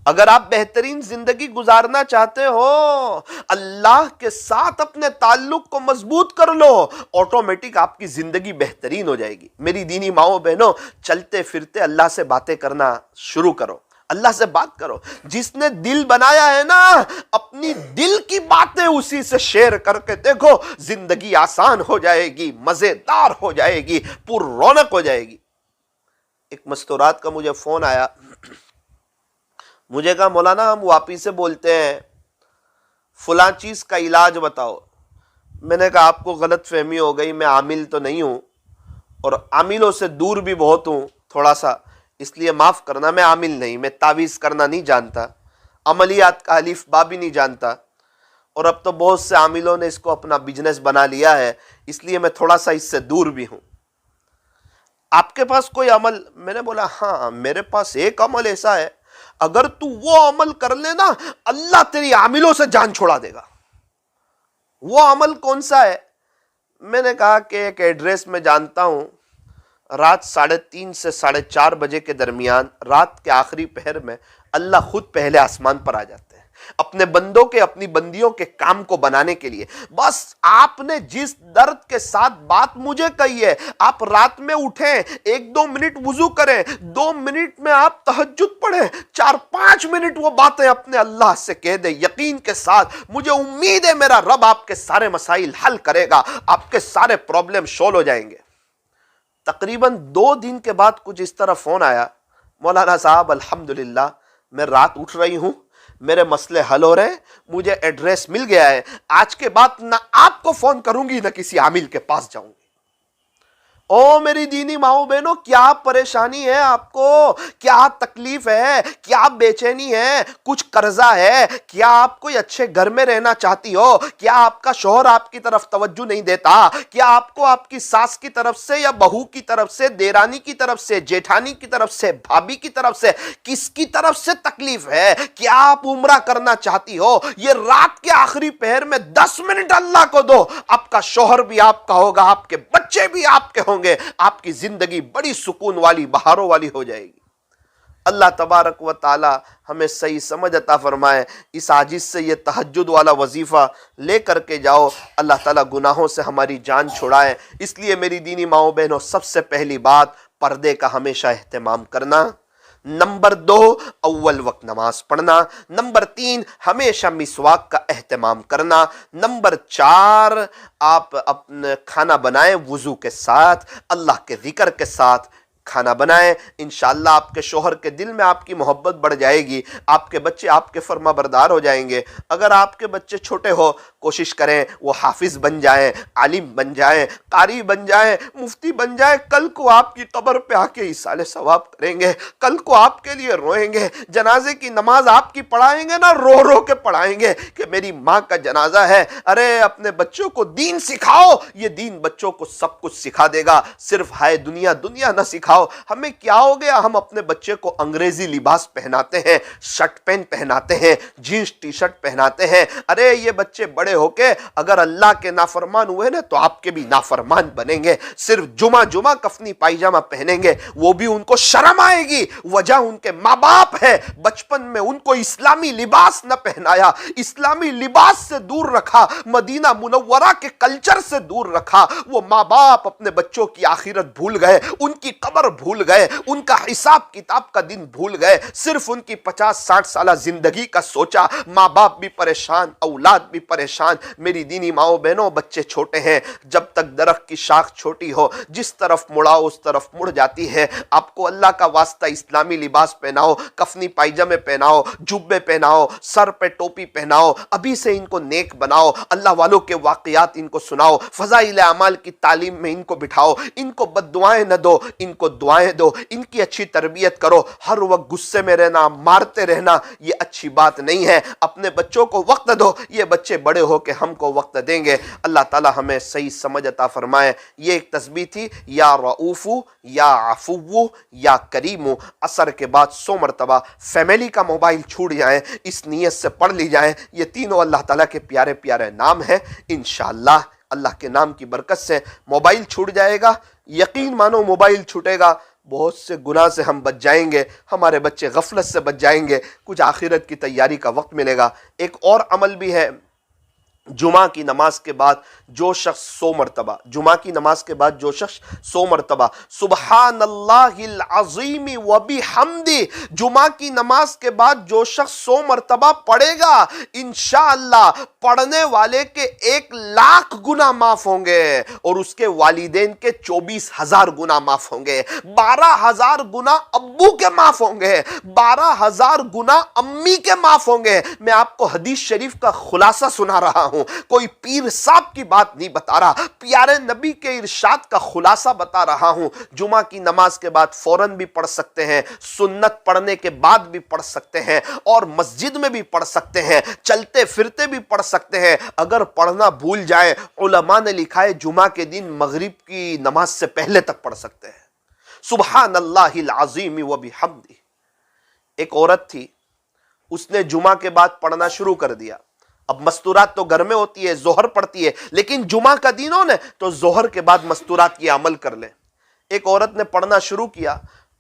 اگر آپ بہترین زندگی گزارنا چاہتے ہو، اللہ کے ساتھ اپنے تعلق کو مضبوط کر لو، آٹومیٹک آپ کی زندگی بہترین ہو جائے گی۔ میری دینی ماؤں بہنوں، چلتے پھرتے اللہ سے باتیں کرنا شروع کرو، اللہ سے بات کرو۔ جس نے دل بنایا ہے نا، اپنی دل کی باتیں اسی سے شیئر کر کے دیکھو، زندگی آسان ہو جائے گی، مزیدار ہو جائے گی، پر رونق ہو جائے گی۔ ایک مستورات کا مجھے فون آیا، مجھے کہا مولانا ہم واپی سے بولتے ہیں، فلاں چیز کا علاج بتاؤ۔ میں نے کہا آپ کو غلط فہمی ہو گئی، میں عامل تو نہیں ہوں، اور عاملوں سے دور بھی بہت ہوں تھوڑا سا، اس لیے معاف کرنا، میں عامل نہیں، میں تعویذ کرنا نہیں جانتا، عملیات کا الف با بھی نہیں جانتا، اور اب تو بہت سے عاملوں نے اس کو اپنا بزنس بنا لیا ہے، اس لیے میں تھوڑا سا اس سے دور بھی ہوں۔ آپ کے پاس کوئی عمل؟ میں نے بولا ہاں میرے پاس ایک عمل ایسا ہے، اگر تو وہ عمل کر لینا اللہ تیری عاملوں سے جان چھوڑا دے گا۔ وہ عمل کون سا ہے؟ میں نے کہا کہ ایک ایڈریس میں جانتا ہوں، رات 3:30 سے 4:30 بجے کے درمیان، رات کے آخری پہر میں اللہ خود پہلے آسمان پر آ جاتے ہیں اپنے بندوں کے، اپنی بندیوں کے کام کو بنانے کے لیے۔ بس آپ نے جس درد کے ساتھ بات مجھے کہی ہے، آپ رات میں اٹھیں، 1-2 منٹ وضو کریں، 2 منٹ میں آپ تہجد پڑھیں، 4-5 منٹ وہ باتیں اپنے اللہ سے کہہ دیں یقین کے ساتھ، مجھے امید ہے میرا رب آپ کے سارے مسائل حل کرے گا، آپ کے سارے پرابلم سولو ہو جائیں گے۔ تقریباً 2 دن کے بعد کچھ اس طرح فون آیا، مولانا صاحب الحمدللہ میں رات اٹھ رہی ہوں، میرے مسئلے حل ہو رہے ہیں، مجھے ایڈریس مل گیا ہے، آج کے بعد نہ آپ کو فون کروں گی نہ کسی عامل کے پاس جاؤں گی۔ او میری دینی ماؤں بہنوں، کیا پریشانی ہے آپ کو؟ کیا تکلیف ہے؟ کیا بے چینی ہے؟ کچھ قرضہ ہے؟ کیا آپ کوئی اچھے گھر میں رہنا چاہتی ہو؟ کیا آپ کا شوہر آپ کی طرف توجہ نہیں دیتا؟ کیا آپ کو آپ کی ساس کی طرف سے یا بہو کی طرف سے، دیرانی کی طرف سے، جیٹھانی کی طرف سے، بھابی کی طرف سے، کس کی طرف سے تکلیف ہے؟ کیا آپ عمرہ کرنا چاہتی ہو؟ یہ رات کے آخری پہر میں 10 منٹ اللہ کو دو، آپ کا شوہر بھی آپ کا ہوگا، آپ کے بچے بھی آپ کے ہوں گے، آپ کی زندگی بڑی سکون والی، بہاروں والی ہو جائے گی۔ اللہ تبارک و تعالی ہمیں صحیح سمجھ عطا فرمائے۔ اس عاجز سے یہ تہجد والا وظیفہ لے کر کے جاؤ، اللہ تعالیٰ گناہوں سے ہماری جان چھڑائے۔ اس لیے میری دینی ماؤں بہنوں، سب سے پہلی بات پردے کا ہمیشہ اہتمام کرنا، نمبر 2 اول وقت نماز پڑھنا، نمبر 3 ہمیشہ مسواک کا اہتمام کرنا، نمبر 4 آپ اپنا کھانا بنائیں وضو کے ساتھ، اللہ کے ذکر کے ساتھ کھانا بنائیں، انشاءاللہ آپ کے شوہر کے دل میں آپ کی محبت بڑھ جائے گی، آپ کے بچے آپ کے فرما بردار ہو جائیں گے۔ اگر آپ کے بچے چھوٹے ہو کوشش کریں وہ حافظ بن جائیں، عالم بن جائیں، قاری بن جائیں، مفتی بن جائیں، کل کو آپ کی قبر پہ آ کے ایصال ثواب کریں گے، کل کو آپ کے لیے روئیں گے، جنازے کی نماز آپ کی پڑھائیں گے نا، رو رو کے پڑھائیں گے کہ میری ماں کا جنازہ ہے۔ ارے اپنے بچوں کو دین سکھاؤ، یہ دین بچوں کو سب کچھ سکھا دے گا، صرف ہائے دنیا دنیا نہ سکھاؤ۔ ہمیں کیا ہو گیا، ہم اپنے بچے کو انگریزی لباس پہناتے ہیں، شرٹ پینٹ پہناتے ہیں، جینس ٹی شرٹ پہناتے ہیں۔ ارے یہ بچے بڑے ہو کے اگر اللہ کے نافرمان ہوئے نا تو آپ کے بھی نافرمان بنیں گے، صرف جمعہ کفنی پائجامہ پہنیں گے، وہ بھی ان کو شرم آئے گی، وجہ ان کے ماں باپ ہے، بچپن میں ان کو اسلامی لباس نہ پہنایا، اسلامی لباس سے دور رکھا، مدینہ منورہ کے کلچر سے دور رکھا۔ وہ ماں باپ اپنے بچوں کی آخرت بھول گئے، ان کی قبر بھول گئے، ان کا حساب کتاب کا دن بھول گئے، صرف ان کی 50-60 سالہ زندگی کا سوچا۔ ماں باپ بھی پریشان، اولاد بھی پریشان۔ میری دینی ماؤں بہنوں، بچے چھوٹے ہیں، جب تک درخت کی شاخ چھوٹی ہو جس طرف مڑاؤ اس طرف مڑ جاتی ہے۔ آپ کو اللہ کا واسطہ اسلامی لباس پہناؤ، کفنی پائجامے پہناؤ، جبے پہناؤ، سر پہ ٹوپی پہناؤ، ابھی سے ان کو نیک بناؤ، اللہ والوں کے واقعات ان کو سناؤ، فضائل اعمال کی تعلیم میں ان کو بٹھاؤ، ان کو بد دعائیں نہ دو، ان کو دعائیں دو، ان کی اچھی تربیت کرو۔ ہر وقت غصے میں رہنا، مارتے رہنا، یہ اچھی بات نہیں ہے۔ اپنے بچوں کو وقت دو، یہ بچے بڑے ہو کے ہم کو وقت دیں گے۔ اللہ تعالی ہمیں صحیح سمجھ عطا فرمائے۔ یہ ایک تسبیح تھی، یا رؤوف، یا عفو، یا کریم۔ عصر کے بعد 100 مرتبہ فیملی کا موبائل چھوٹ جائیں، اس نیت سے پڑھ لی جائیں۔ یہ تینوں اللہ تعالیٰ کے پیارے پیارے نام ہیں۔ انشاءاللہ اللہ کے نام کی برکت سے موبائل چھوٹ جائے گا، یقین مانو موبائل چھوٹے گا، بہت سے گناہ سے ہم بچ جائیں گے، ہمارے بچے غفلت سے بچ جائیں گے، کچھ آخرت کی تیاری کا وقت ملے گا۔ ایک اور عمل بھی ہے، جمعہ کی نماز کے بعد جو شخص 100 مرتبہ، جمعہ کی نماز کے بعد جو شخص 100 مرتبہ سبحان اللہ العظیم وبحمدہ، جمعہ کی نماز کے بعد جو شخص 100 مرتبہ پڑھے گا، انشاءاللہ پڑھنے والے کے 1,00,000 گناہ معاف ہوں گے، اور اس کے والدین کے 24,000 گناہ معاف ہوں گے، 12,000 گناہ ابو کے معاف ہوں گے، 12,000 گناہ امی کے معاف ہوں گے۔ میں آپ کو حدیث شریف کا خلاصہ سنا رہا ہوں، کوئی پیر صاحب کی بات نہیں بتا رہا، پیارے نبی کے ارشاد کا خلاصہ بتا رہا ہوں۔ جمعہ کی نماز کے بعد فوراً بھی پڑھ سکتے ہیں، سنت پڑھنے کے بعد بھی پڑھ سکتے ہیں، اور مسجد میں بھی پڑھ سکتے ہیں، چلتے پھرتے بھی پڑھ سکتے ہیں۔ اگر پڑھنا بھول جائے، علماء نے لکھا ہے جمعہ کے دن مغرب کی نماز سے پہلے تک پڑھ سکتے ہیں، سبحان اللہ العظیم وبحمدہ۔ ایک عورت تھی، اس نے جمعہ کے بعد پڑھنا شروع کر دیا۔ اب مستورات تو گھر میں ہوتی ہے، ظہر پڑتی ہے، لیکن جمعہ کا دن ہو نا تو ظہر کے بعد مستورات کی عمل کر لیں۔ ایک عورت نے پڑھنا شروع کیا،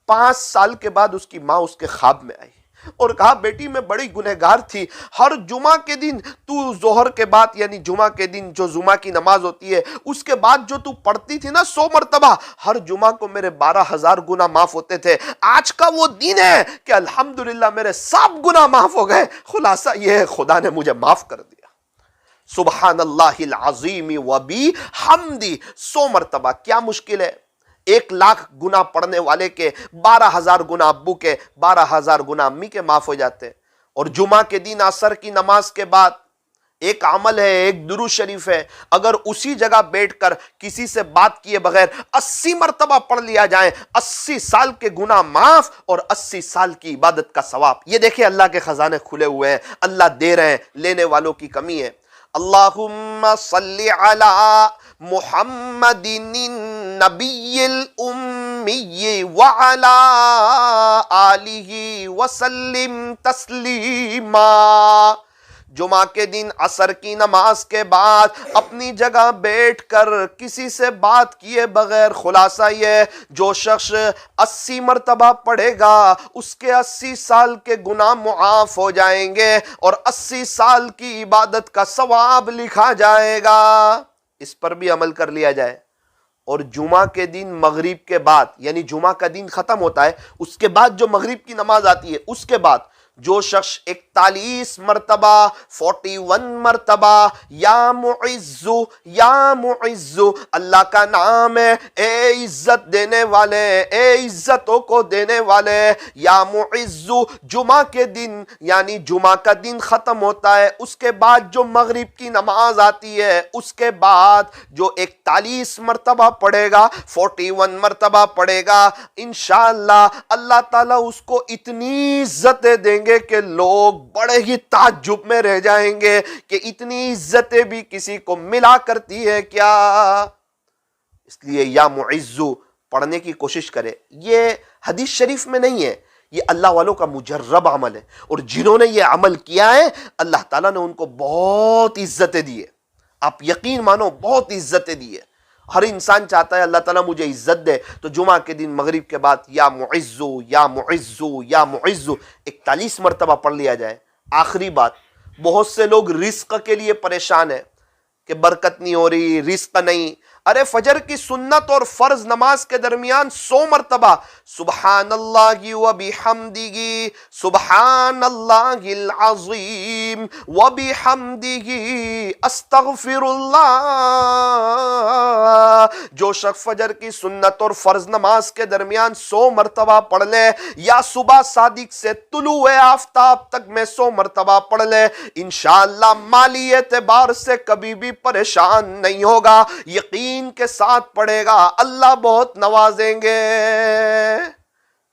5 سال کے بعد اس کی ماں اس کے خواب میں آئی اور کہا بیٹی میں بڑی گنہگار تھی، ہر جمعہ کے دن تو ظہر کے بعد یعنی جمعہ کے دن جو جمعہ کی نماز ہوتی ہے اس کے بعد جو تو پڑھتی تھی نا 100 مرتبہ، ہر جمعہ کو میرے 12,000 گناہ معاف ہوتے تھے، آج کا وہ دن ہے کہ الحمدللہ میرے سب گناہ معاف ہو گئے۔ خلاصہ یہ ہے خدا نے مجھے معاف کر دیا۔ سبحان اللہ العظیم وبحمدہ 100 مرتبہ، کیا مشکل ہے؟ 1,00,000 گناہ پڑھنے والے کے 12,000 گناہ ابو کے، 12,000 گناہ امی کے معاف ہو جاتے ہیں۔ اور جمعہ کے دن عصر کی نماز کے بعد ایک عمل ہے، ایک درود شریف ہے، اگر اسی جگہ بیٹھ کر کسی سے بات کیے بغیر 80 مرتبہ پڑھ لیا جائے، 80 سال کے گناہ معاف اور 80 سال کی عبادت کا ثواب۔ یہ دیکھیں اللہ کے خزانے کھلے ہوئے ہیں، اللہ دے رہے ہیں، لینے والوں کی کمی ہے۔ اللہم صلی علی محمد النبی الامی وعلی آلہ وسلم تسلیما۔ جمعہ کے دن عصر کی نماز کے بعد اپنی جگہ بیٹھ کر کسی سے بات کیے بغیر، خلاصہ یہ جو شخص 80 مرتبہ پڑھے گا اس کے 80 سال کے گناہ معاف ہو جائیں گے اور 80 سال کی عبادت کا ثواب لکھا جائے گا۔ اس پر بھی عمل کر لیا جائے۔ اور جمعہ کے دن مغرب کے بعد یعنی جمعہ کا دن ختم ہوتا ہے، اس کے بعد جو مغرب کی نماز آتی ہے اس کے بعد جو شخص 41 مرتبہ 41 مرتبہ یا معز اللہ کا نام ہے، اے عزت دینے والے، اے عزتوں کو دینے والے، یا معز، جمعہ کے دن یعنی جمعہ کا دن ختم ہوتا ہے، اس کے بعد جو مغرب کی نماز آتی ہے اس کے بعد جو 41 مرتبہ پڑھے گا 41 مرتبہ پڑھے گا، انشاءاللہ اللہ تعالیٰ اس کو اتنی عزتیں دیں گے کہ لوگ بڑے ہی تعجب میں رہ جائیں گے کہ اتنی عزتیں بھی کسی کو ملا کرتی ہے کیا؟ اس لیے یا معزو پڑھنے کی کوشش کرے۔ یہ حدیث شریف میں نہیں ہے، یہ اللہ والوں کا مجرب عمل ہے، اور جنہوں نے یہ عمل کیا ہے اللہ تعالیٰ نے ان کو بہت عزتیں دی ہے۔ آپ یقین مانو بہت عزتیں دی ہے۔ ہر انسان چاہتا ہے اللہ تعالیٰ مجھے عزت دے، تو جمعہ کے دن مغرب کے بعد یا معزو یا معزو یا معزو 41 مرتبہ پڑھ لیا جائے۔ آخری بات، بہت سے لوگ رزق کے لیے پریشان ہیں کہ برکت نہیں ہو رہی، رزق نہیں۔ ارے فجر کی سنت اور فرض نماز کے درمیان 100 مرتبہ سبحان اللہ و بحمدہ، سبحان اللہ العظیم و بحمدہ، استغفر اللہ۔ جو شخص فجر کی سنت اور فرض نماز کے درمیان 100 مرتبہ پڑھ لے، یا صبح صادق سے طلوع آفتاب تک میں 100 مرتبہ پڑھ لے، انشاءاللہ مالی اعتبار سے کبھی بھی پریشان نہیں ہوگا، یقین کے ساتھ پڑھے گا، اللہ بہت نوازیں گے۔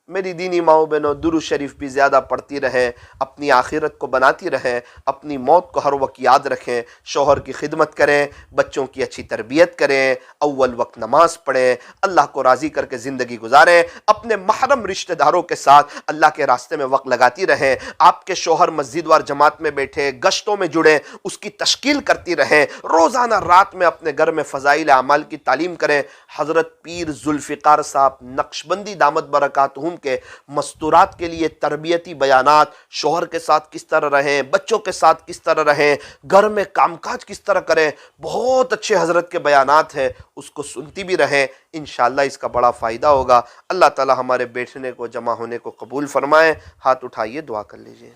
میری دینی ماؤں بہنوں، درود شریف بھی زیادہ پڑھتی رہیں، اپنی آخرت کو بناتی رہیں، اپنی موت کو ہر وقت یاد رکھیں، شوہر کی خدمت کریں، بچوں کی اچھی تربیت کریں، اول وقت نماز پڑھیں، اللہ کو راضی کر کے زندگی گزاریں، اپنے محرم رشتہ داروں کے ساتھ اللہ کے راستے میں وقت لگاتی رہیں، آپ کے شوہر مسجد وار جماعت میں بیٹھے، گشتوں میں جڑیں، اس کی تشکیل کرتی رہیں، روزانہ رات میں اپنے گھر میں فضائل اعمال کی تعلیم کریں۔ حضرت پیر ذوالفقار صاحب نقشبندی دامت برکاتہم کے مستورات کے لیے تربیتی بیانات، شوہر کے ساتھ کس طرح رہیں، بچوں کے ساتھ کس طرح رہیں، گھر میں کام کاج کس طرح کریں، بہت اچھے حضرت کے بیانات ہیں، اس کو سنتی بھی رہیں، انشاءاللہ اس کا بڑا فائدہ ہوگا۔ اللہ تعالی ہمارے بیٹھنے کو، جمع ہونے کو قبول فرمائے۔ ہاتھ اٹھائیے، دعا کر لیجئے۔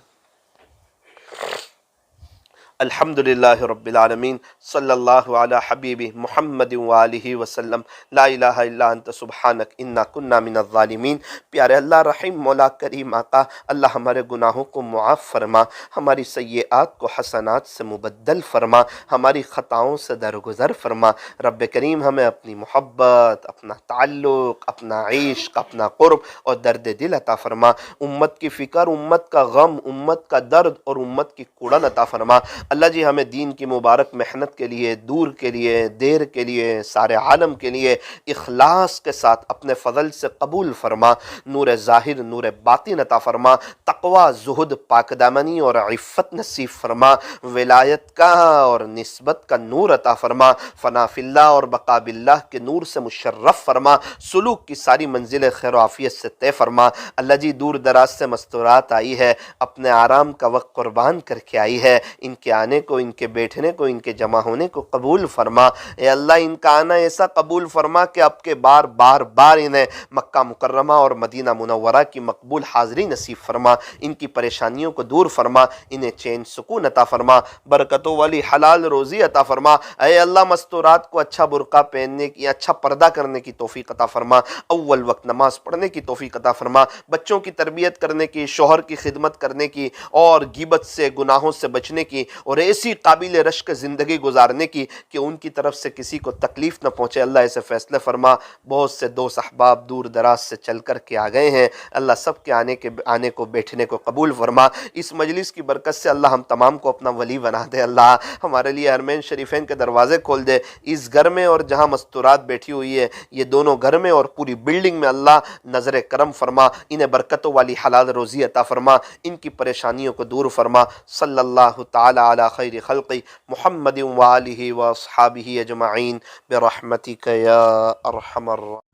الحمدللہ رب العالمین، صلی اللہ علی حبیبہ محمد وآلہ وسلم، لا الہ الا انت سبحانک انا کننا من الظالمین۔ پیارے اللہ رحیم مولا کریم آقا، اللہ ہمارے گناہوں کو معاف فرما، ہماری سیئات کو حسنات سے مبدل فرما، ہماری خطاؤں سے درگزر فرما۔ رب کریم ہمیں اپنی محبت، اپنا تعلق، اپنا عشق، اپنا قرب اور درد دل عطا فرما، امت کی فکر، امت کا غم، امت کا درد اور امت کی کوڑن عطا فرما۔ اللہ جی ہمیں دین کی مبارک محنت کے لیے، دور کے لیے، دیر کے لیے، سارے عالم کے لیے اخلاص کے ساتھ اپنے فضل سے قبول فرما، نور ظاہر نور باطن عطا فرما، تقوی، زہد، پاک دامنی اور عفت نصیب فرما، ولایت کا اور نسبت کا نور عطا فرما، فنا فی اللہ اور بقا باللہ کے نور سے مشرف فرما، سلوک کی ساری منزلیں خیر و عافیت سے طے فرما۔ اللہ جی دور دراز سے مستورات آئی ہے، اپنے آرام کا وقت قربان کر کے آئی ہے، ان کے آنے کو، ان کے بیٹھنے کو، ان کے جمع ہونے کو قبول فرما۔ اے اللہ ان کا آنا ایسا قبول فرما کہ اب کے بار انہیں مکہ مکرمہ اور مدینہ منورہ کی مقبول حاضری نصیب فرما، ان کی پریشانیوں کو دور فرما، انہیں چین سکون عطا فرما، برکتوں والی حلال روزی عطا فرما۔ اے اللہ مستورات کو اچھا برقع پہننے کی، اچھا پردہ کرنے کی توفیق عطا فرما، اول وقت نماز پڑھنے کی توفیق عطا فرما، بچوں کی تربیت کرنے کی، شوہر کی خدمت کرنے کی اور غیبت سے، گناہوں سے بچنے کی اور ایسی قابل رشک زندگی گزارنے کی کہ ان کی طرف سے کسی کو تکلیف نہ پہنچے۔ اللہ ایسے فیصلے فرما۔ بہت سے دوست احباب دور دراز سے چل کر کے آ گئے ہیں، اللہ سب کے آنے کو، بیٹھنے کو قبول فرما۔ اس مجلس کی برکت سے اللہ ہم تمام کو اپنا ولی بنا دے، اللہ ہمارے لیے حرمین شریفین کے دروازے کھول دے۔ اس گھر میں اور جہاں مستورات بیٹھی ہوئی ہے، یہ دونوں گھر میں اور پوری بلڈنگ میں اللہ نظر کرم فرما، انہیں برکتوں والی حلال روزی عطا فرما، ان کی پریشانیوں کو دور فرما۔ صلی اللہ تعالی علی خیر خلقی محمد وآلہ واصحابہ اجمعین برحمتک یا ارحم الراحمین۔